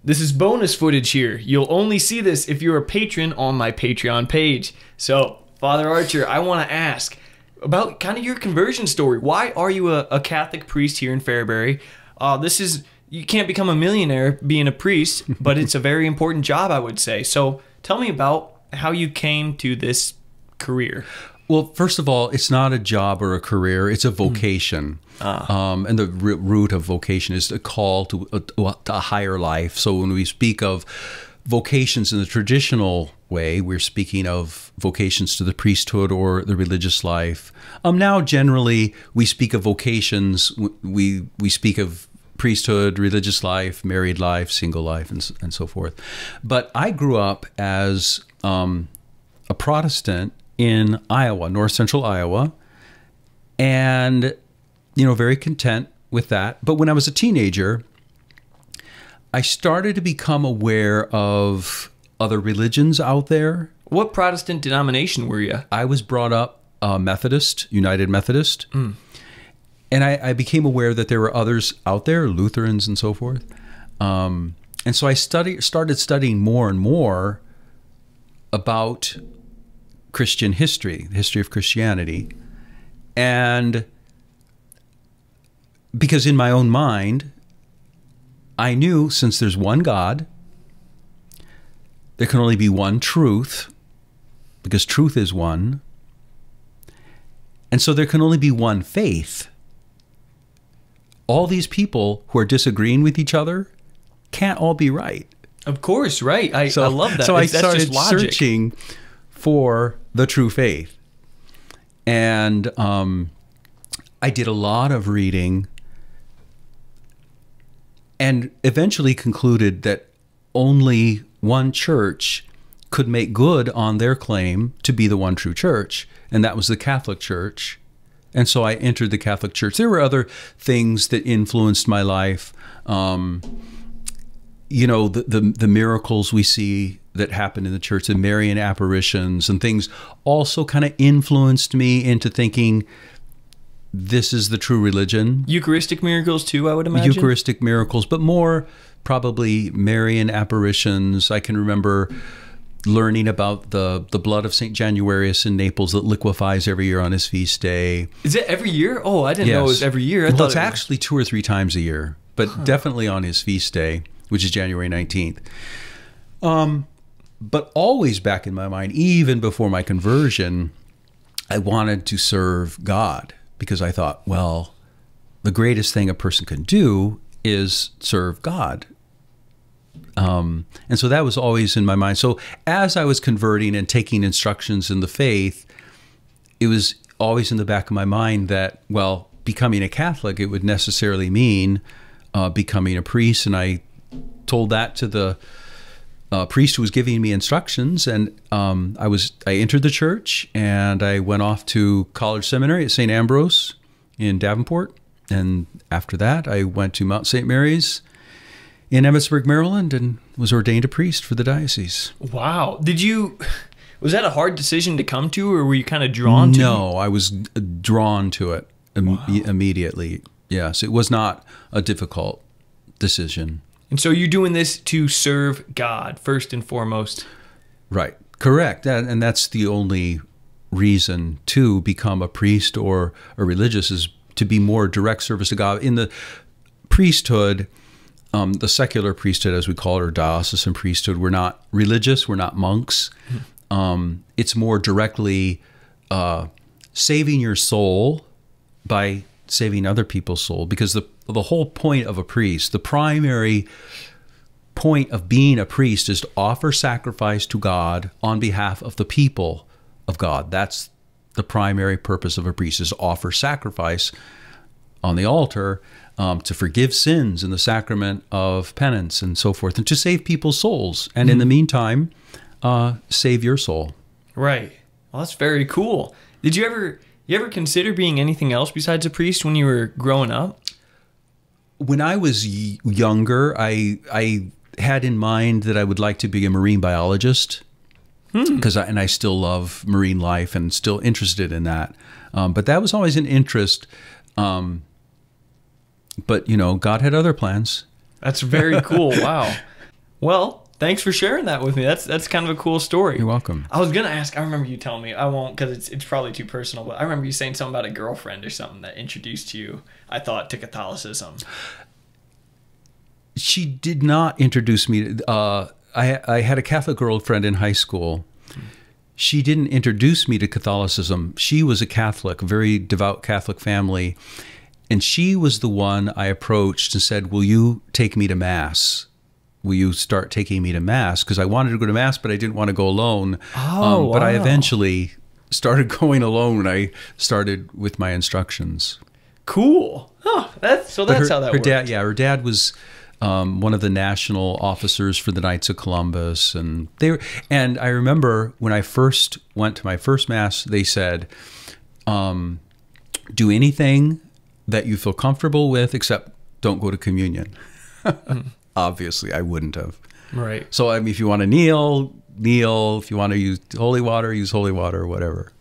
This is bonus footage here. You'll only see this if you're a patron on my Patreon page. So, Father Archer, I want to ask about kind of your conversion story. Why are you a Catholic priest here in Fairbury? You can't become a millionaire being a priest, but it's a very important job, I would say. So tell me about how you came to this career. Well, first of all, it's not a job or a career. It's a vocation. And the root of vocation is a call to a higher life. So when we speak of vocations in the traditional way, we're speaking of vocations to the priesthood or the religious life. Now, generally, we speak of vocations. We speak of priesthood, religious life, married life, single life, and so forth. But I grew up as a Protestant in Iowa, north central Iowa, and very content with that. But when I was a teenager, I started to become aware of other religions out there. What Protestant denomination were you? I was brought up Methodist, United Methodist. And I became aware that there were others out there, Lutherans and so forth. And so I started studying more and more about Christian history, the history of Christianity. And because in my own mind, I knew since there's one God, there can only be one truth, because truth is one. And so there can only be one faith. All these people who are disagreeing with each other can't all be right. Of course, right. I love that. So I That's started just logic. searching for the true faith. And I did a lot of reading and eventually concluded that only one church could make good on their claim to be the one true church, and that was the Catholic Church. And so I entered the Catholic Church. There were other things that influenced my life. The miracles we see that happen in the church, the Marian apparitions and things also kind of influenced me into thinking this is the true religion. Eucharistic miracles too, I would imagine? Eucharistic miracles, but more probably Marian apparitions. I can remember learning about the blood of St. Januarius in Naples that liquefies every year on his feast day. Is it every year? Oh, I didn't know it was every year. Well, it's actually 2 or 3 times a year, but definitely on his feast day, which is January 19th. But always back in my mind, even before my conversion, I wanted to serve God because I thought, well, the greatest thing a person can do is serve God. And so that was always in my mind. So as I was converting and taking instructions in the faith, it was always in the back of my mind that, well, becoming a Catholic, it would necessarily mean becoming a priest. And I told that to the priest who was giving me instructions. And I entered the church and I went off to college seminary at St. Ambrose in Davenport. And after that, I went to Mount St. Mary's in Emmitsburg, Maryland, and was ordained a priest for the diocese. Wow. Was that a hard decision to come to, or were you kind of drawn to it? No, I was drawn to it immediately. Yes, it was not a difficult decision. And so you're doing this to serve God, first and foremost. Right. Correct. And that's the only reason to become a priest or a religious, is to be more direct service to God. In the priesthood, the secular priesthood, as we call it, or diocesan priesthood, we're not religious, we're not monks. It's more directly saving your soul by saving other people's soul, because the whole point of a priest, the primary point of being a priest, is to offer sacrifice to God on behalf of the people of God. That's the primary purpose of a priest, is to offer sacrifice on the altar to forgive sins in the sacrament of penance and so forth, and to save people's souls. And in the meantime, save your soul. Right. Well, that's very cool. Did you ever consider being anything else besides a priest when you were growing up? When I was younger, I had in mind that I would like to be a marine biologist, because I still love marine life and still interested in that. But that was always an interest. But, God had other plans. That's very cool. Wow. Well, thanks for sharing that with me. That's kind of a cool story. You're welcome. I was gonna ask. I remember you telling me. I won't because it's probably too personal. But I remember you saying something about a girlfriend or something that introduced you, I thought, to Catholicism. She did not introduce me. I had a Catholic girlfriend in high school. She didn't introduce me to Catholicism. She was a Catholic, a very devout Catholic family. And she was the one I approached and said, will you take me to Mass? Will you start taking me to Mass? Because I wanted to go to Mass, but I didn't want to go alone. Oh, But I wow. eventually started going alone when I started with my instructions. Cool. Huh. That's how that her works. dad, yeah, her dad was one of the national officers for the Knights of Columbus, and I remember when I first went to my first Mass, they said, do anything that you feel comfortable with, except don't go to communion. Obviously, I wouldn't have. Right. So, I mean, if you want to kneel, kneel. If you want to use holy water, or whatever.